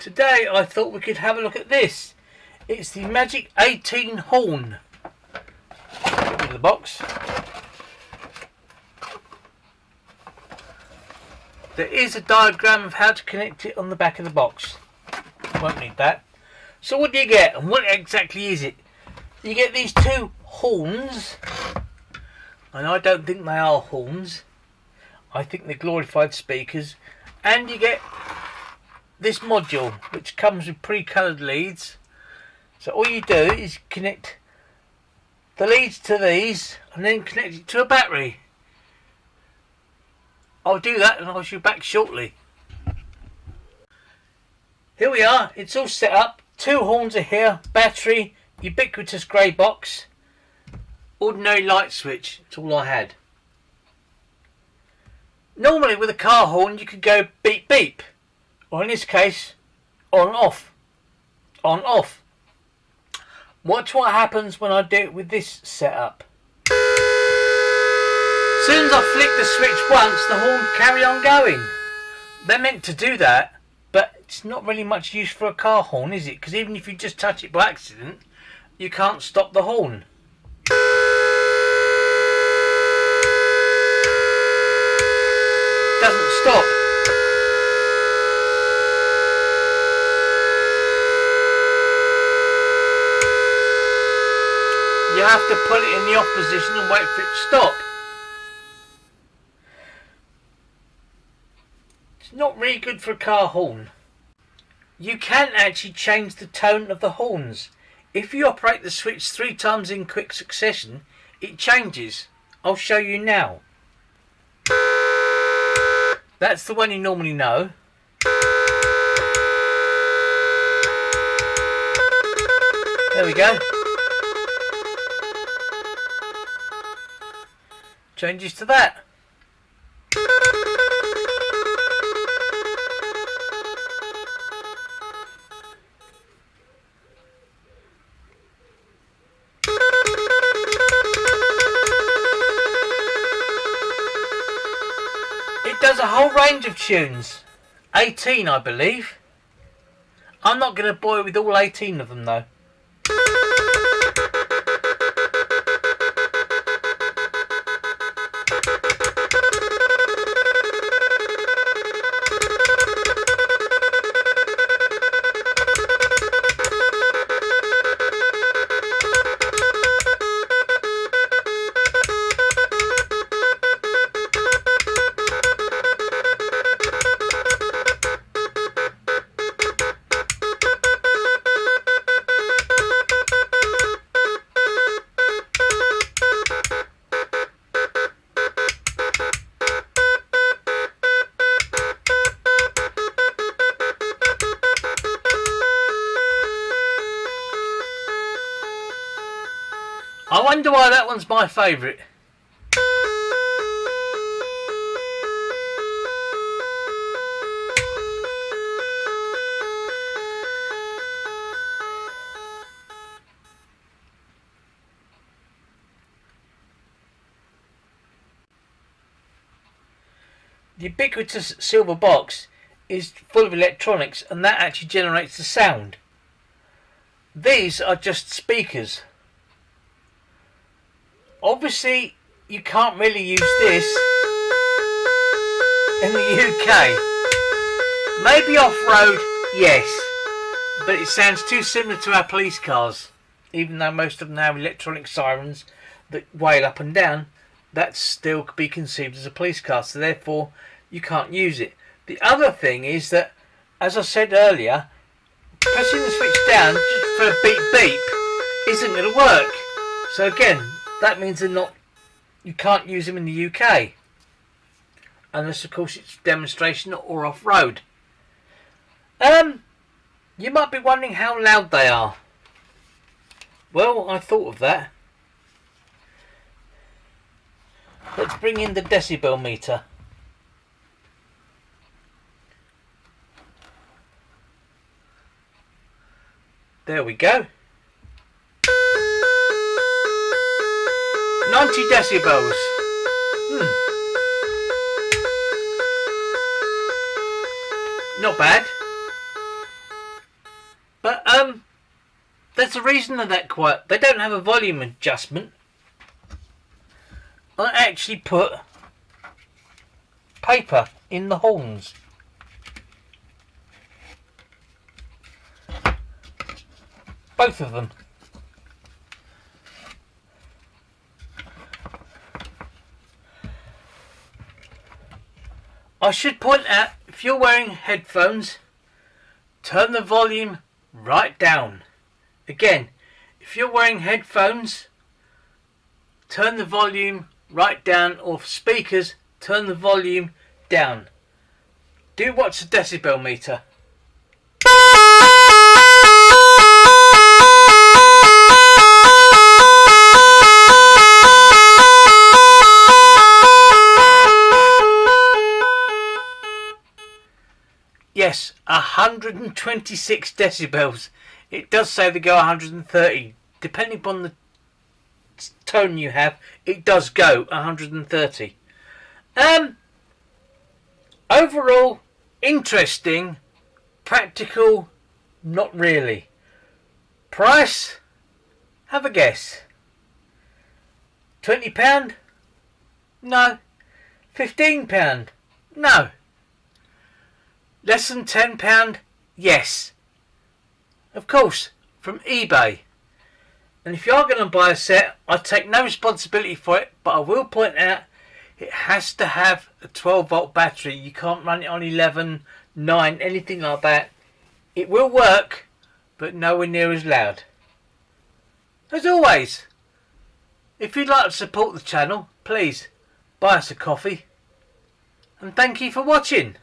Today I thought we could have a look at this. It's the Magic 18 horn. Get rid of the box. There is a diagram of how to connect it on the back of the box. Won't need that. So what do you get, and what exactly is it? You get these two horns, and I don't think they are horns. I think they're glorified speakers. And you get this module, which comes with pre-coloured leads. So all you do is connect the leads to these, and then connect it to a battery. I'll do that, and I'll be back shortly. Here we are, it's all set up. Two horns are here, battery, ubiquitous grey box, ordinary light switch. That's all I had. Normally with a car horn you could go beep beep, or in this case on off. On off. Watch what happens when I do it with this setup. As soon as I flick the switch once, the horn carry on going. They're meant to do that, but it's not really much use for a car horn, is it? Because even if you just touch it by accident, you can't stop the horn. Doesn't stop. You have to put it in the off position and wait for it to stop. It's not really good for a car horn. You can actually change the tone of the horns. If you operate the switch 3 times in quick succession, it changes. I'll show you now. That's the one you normally know. There we go. Changes to that. It does a whole range of tunes. 18 I believe. I'm not going to bore you with all 18 of them though. I wonder why that one's my favourite. The ubiquitous silver box is full of electronics, and that actually generates the sound. These are just speakers. Obviously, you can't really use this in the UK. Maybe off-road, yes, but it sounds too similar to our police cars. Even though most of them have electronic sirens that wail up and down, that still could be conceived as a police car, so therefore you can't use it. The other thing is that, as I said earlier, pressing the switch down just for a beep beep isn't going to work. So again, that means you can't use them in the UK. Unless of course it's demonstration or off-road. You might be wondering how loud they are. Well, I thought of that. Let's bring in the decibel meter. There we go. 90 decibels. Not bad. But there's a reason they're that quiet. They don't have a volume adjustment. I actually put paper in the horns. Both of them. I should point out, if you're wearing headphones, turn the volume right down. Again, if you're wearing headphones, turn the volume right down, or for speakers, turn the volume down. Do watch the decibel meter. Yes, 126 decibels. It does say they go 130. Depending upon the tone you have, it does go 130. Overall, interesting. Practical, not really. Price? Have a guess. £20? No. £15? No. Less than £10? Yes. Of course, from eBay. And if you are going to buy a set, I take no responsibility for it, but I will point out it has to have a 12 volt battery. You can't run it on 11, 9, anything like that. It will work, but nowhere near as loud. As always, if you'd like to support the channel, please buy us a coffee. And thank you for watching.